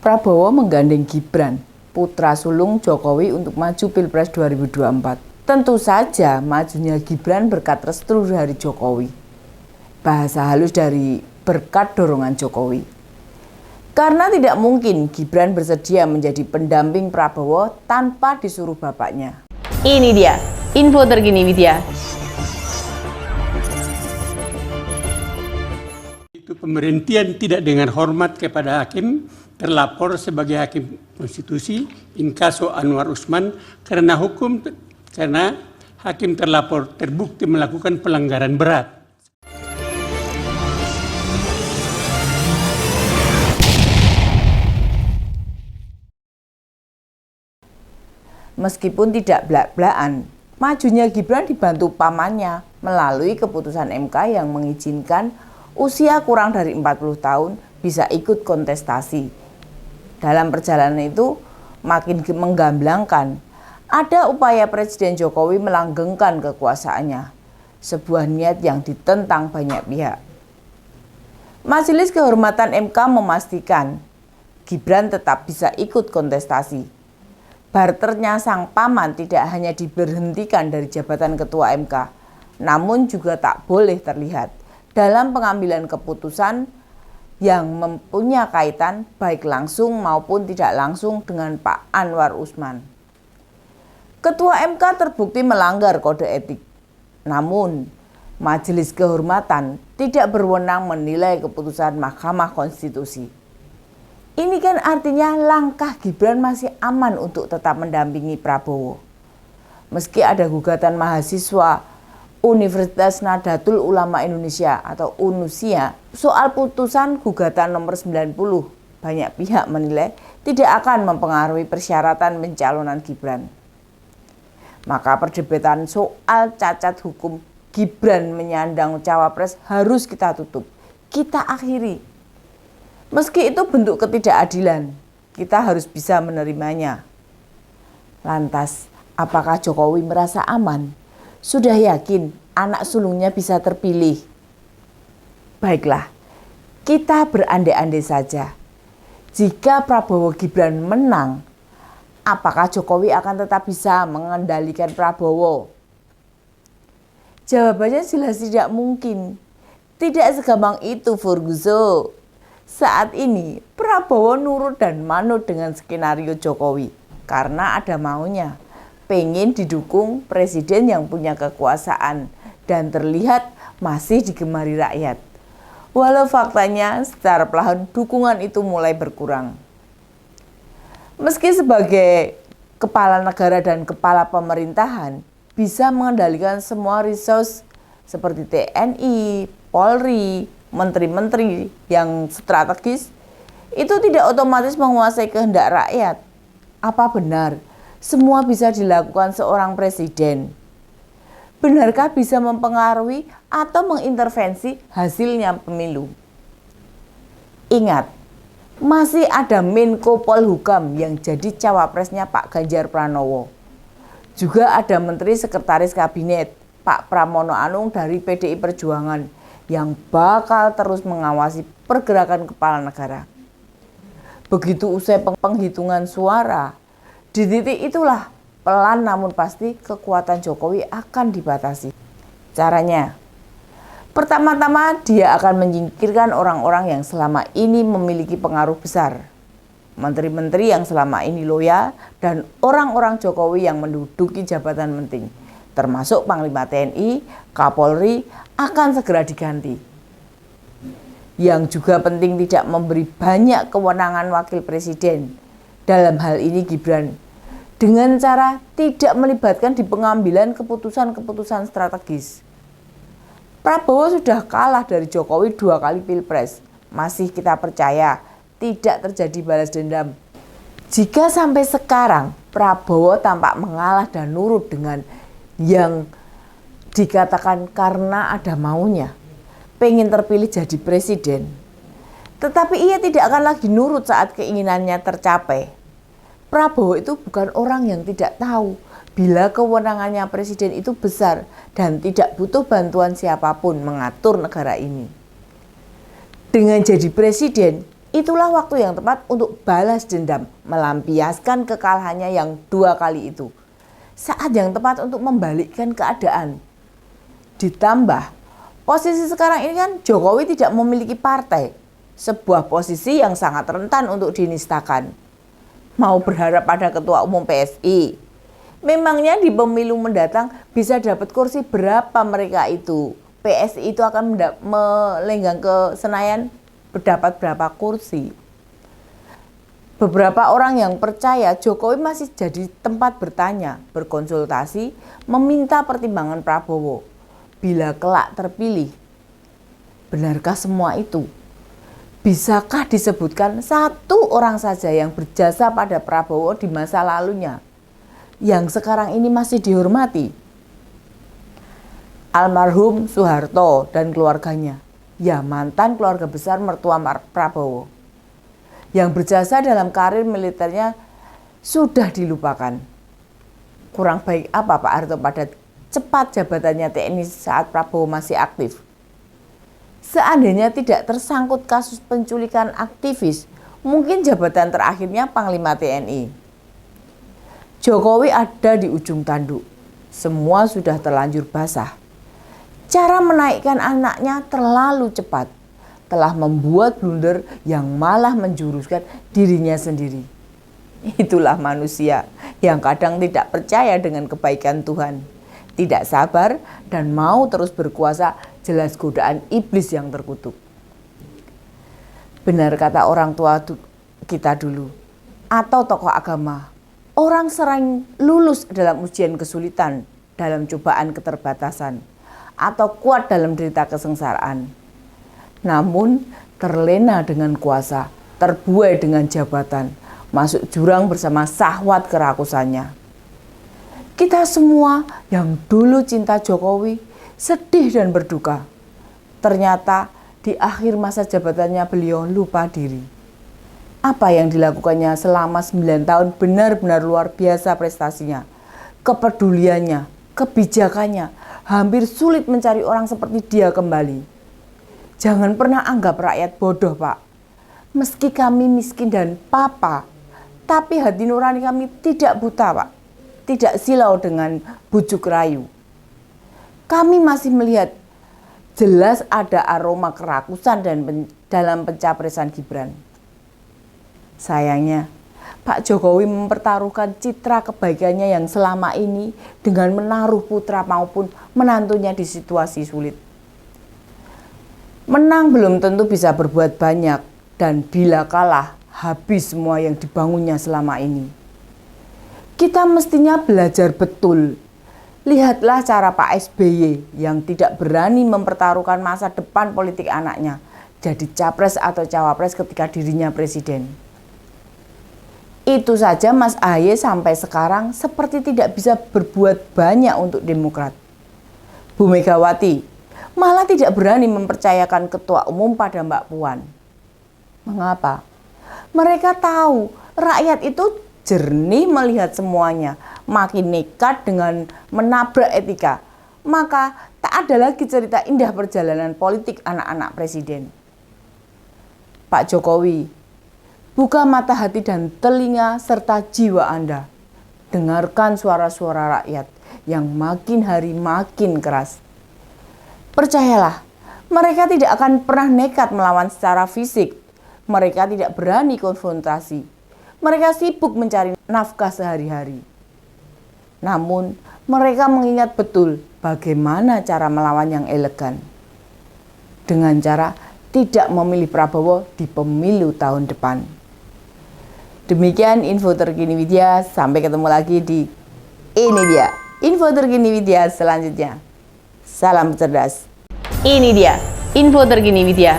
Prabowo menggandeng Gibran, putra sulung Jokowi untuk maju Pilpres 2024. Tentu saja majunya Gibran berkat restu dari Jokowi. Bahasa halus dari berkat dorongan Jokowi. Karena tidak mungkin Gibran bersedia menjadi pendamping Prabowo tanpa disuruh bapaknya. Ini dia, info terkini Widya. Itu pemberhentian tidak dengan hormat kepada hakim terlapor sebagai hakim konstitusi inkaso Anwar Usman karena hakim terlapor terbukti melakukan pelanggaran berat. Meskipun tidak blak-blakan, majunya Gibran dibantu pamannya melalui keputusan MK yang mengizinkan usia kurang dari 40 tahun bisa ikut kontestasi. Dalam perjalanan itu makin menggamblangkan ada upaya Presiden Jokowi melanggengkan kekuasaannya, sebuah niat yang ditentang banyak pihak. Majelis Kehormatan MK memastikan Gibran tetap bisa ikut kontestasi. Barternya sang paman tidak hanya diberhentikan dari jabatan ketua MK, namun juga tak boleh terlihat dalam pengambilan keputusan yang mempunyai kaitan baik langsung maupun tidak langsung dengan Pak Anwar Usman. Ketua MK terbukti melanggar kode etik, namun Majelis Kehormatan tidak berwenang menilai keputusan Mahkamah Konstitusi. Ini kan artinya langkah Gibran masih aman untuk tetap mendampingi Prabowo. Meski ada gugatan mahasiswa Universitas Nahdlatul Ulama Indonesia atau UNUSIA soal putusan gugatan nomor 90, banyak pihak menilai tidak akan mempengaruhi persyaratan pencalonan Gibran. Maka perdebatan soal cacat hukum Gibran menyandang cawapres harus kita tutup, kita akhiri. Meski itu bentuk ketidakadilan, kita harus bisa menerimanya. Lantas, apakah Jokowi merasa aman? Sudah yakin anak sulungnya bisa terpilih? Baiklah, kita berandai-andai saja. Jika Prabowo Gibran menang, apakah Jokowi akan tetap bisa mengendalikan Prabowo? Jawabannya jelas tidak mungkin. Tidak segampang itu, Furguzo. Saat ini Prabowo nurut dan manut dengan skenario Jokowi karena ada maunya. Pengen didukung presiden yang punya kekuasaan dan terlihat masih digemari rakyat. Walau faktanya secara perlahan dukungan itu mulai berkurang. Meski sebagai kepala negara dan kepala pemerintahan bisa mengendalikan semua resource seperti TNI, Polri, menteri-menteri yang strategis, itu tidak otomatis menguasai kehendak rakyat. Apa benar semua bisa dilakukan seorang presiden? Benarkah bisa mempengaruhi atau mengintervensi hasilnya pemilu? Ingat, masih ada Menko Polhukam yang jadi cawapresnya Pak Ganjar Pranowo. Juga ada Menteri Sekretaris Kabinet Pak Pramono Anung dari PDI Perjuangan yang bakal terus mengawasi pergerakan kepala negara. Begitu usai penghitungan suara, di titik itulah pelan namun pasti kekuatan Jokowi akan dibatasi. Caranya, pertama-tama dia akan menyingkirkan orang-orang yang selama ini memiliki pengaruh besar. Menteri-menteri yang selama ini loyal dan orang-orang Jokowi yang menduduki jabatan penting, termasuk Panglima TNI, Kapolri akan segera diganti. Yang juga penting tidak memberi banyak kewenangan wakil presiden. Dalam hal ini Gibran, dengan cara tidak melibatkan di pengambilan keputusan-keputusan strategis. Prabowo sudah kalah dari Jokowi 2 kali pilpres. Masih kita percaya tidak terjadi balas dendam. Jika sampai sekarang Prabowo tampak mengalah dan nurut dengan yang dikatakan karena ada maunya, pengen terpilih jadi presiden. Tetapi ia tidak akan lagi nurut saat keinginannya tercapai. Prabowo itu bukan orang yang tidak tahu bila kewenangannya presiden itu besar dan tidak butuh bantuan siapapun mengatur negara ini. Dengan jadi presiden, Itulah waktu yang tepat untuk balas dendam, melampiaskan kekalahannya yang 2 kali itu. Saat yang tepat untuk membalikkan keadaan. Ditambah, posisi sekarang ini kan Jokowi tidak memiliki partai. Sebuah posisi yang sangat rentan untuk dinistakan. Mau berharap pada ketua umum PSI. Memangnya di pemilu mendatang bisa dapat kursi berapa mereka itu? PSI itu akan melenggang ke Senayan berdapat berapa kursi. Beberapa orang yang percaya Jokowi masih jadi tempat bertanya, berkonsultasi, meminta pertimbangan Prabowo. Bila kelak terpilih, benarkah semua itu? Bisakah disebutkan satu orang saja yang berjasa pada Prabowo di masa lalunya, yang sekarang ini masih dihormati? Almarhum Soeharto dan keluarganya. Ya, mantan keluarga besar mertua Prabowo. Yang berjasa dalam karir militernya sudah dilupakan. Kurang baik apa Pak Harto pada cepat jabatannya TNI saat Prabowo masih aktif? Seandainya tidak tersangkut kasus penculikan aktivis, mungkin jabatan terakhirnya Panglima TNI. Jokowi ada di ujung tanduk. Semua sudah terlanjur basah. Cara menaikkan anaknya terlalu cepat, telah membuat blunder yang malah menjuruskan dirinya sendiri. Itulah manusia yang kadang tidak percaya dengan kebaikan Tuhan, tidak sabar dan mau terus berkuasa, jelas godaan iblis yang terkutuk. Benar kata orang tua kita dulu, atau tokoh agama, orang sering lulus dalam ujian kesulitan, dalam cobaan keterbatasan, atau kuat dalam derita kesengsaraan. Namun terlena dengan kuasa, terbuai dengan jabatan, masuk jurang bersama syahwat kerakusannya. Kita semua yang dulu cinta Jokowi sedih dan berduka. Ternyata di akhir masa jabatannya beliau lupa diri. Apa yang dilakukannya selama 9 tahun benar-benar luar biasa prestasinya, kepeduliannya, kebijakannya. Hampir sulit mencari orang seperti dia kembali. Jangan pernah anggap rakyat bodoh, Pak. Meski kami miskin dan papa, tapi hati nurani kami tidak buta, Pak. Tidak silau dengan bujuk rayu. Kami masih melihat jelas ada aroma kerakusan dalam pencapresan Gibran. Sayangnya, Pak Jokowi mempertaruhkan citra kebaikannya yang selama ini dengan menaruh putra maupun menantunya di situasi sulit. Menang belum tentu bisa berbuat banyak, dan bila kalah habis semua yang dibangunnya selama ini. Kita mestinya belajar betul. Lihatlah cara Pak SBY yang tidak berani mempertaruhkan masa depan politik anaknya jadi capres atau cawapres ketika dirinya presiden. Itu saja Mas Ahaye sampai sekarang seperti tidak bisa berbuat banyak untuk Demokrat. Bu Megawati malah tidak berani mempercayakan ketua umum pada Mbak Puan. Mengapa? Mereka tahu rakyat itu jernih melihat semuanya, makin nekat dengan menabrak etika. Maka tak ada lagi cerita indah perjalanan politik anak-anak presiden. Pak Jokowi, buka mata hati dan telinga serta jiwa Anda. Dengarkan suara-suara rakyat yang makin hari makin keras. Percayalah, mereka tidak akan pernah nekat melawan secara fisik. Mereka tidak berani konfrontasi. Mereka sibuk mencari nafkah sehari-hari. Namun, mereka mengingat betul bagaimana cara melawan yang elegan. Dengan cara tidak memilih Prabowo di pemilu tahun depan. Demikian info terkini Widya, sampai ketemu lagi di Ini Dia, info terkini Widya selanjutnya. Salam cerdas. Ini dia info terkini Widya.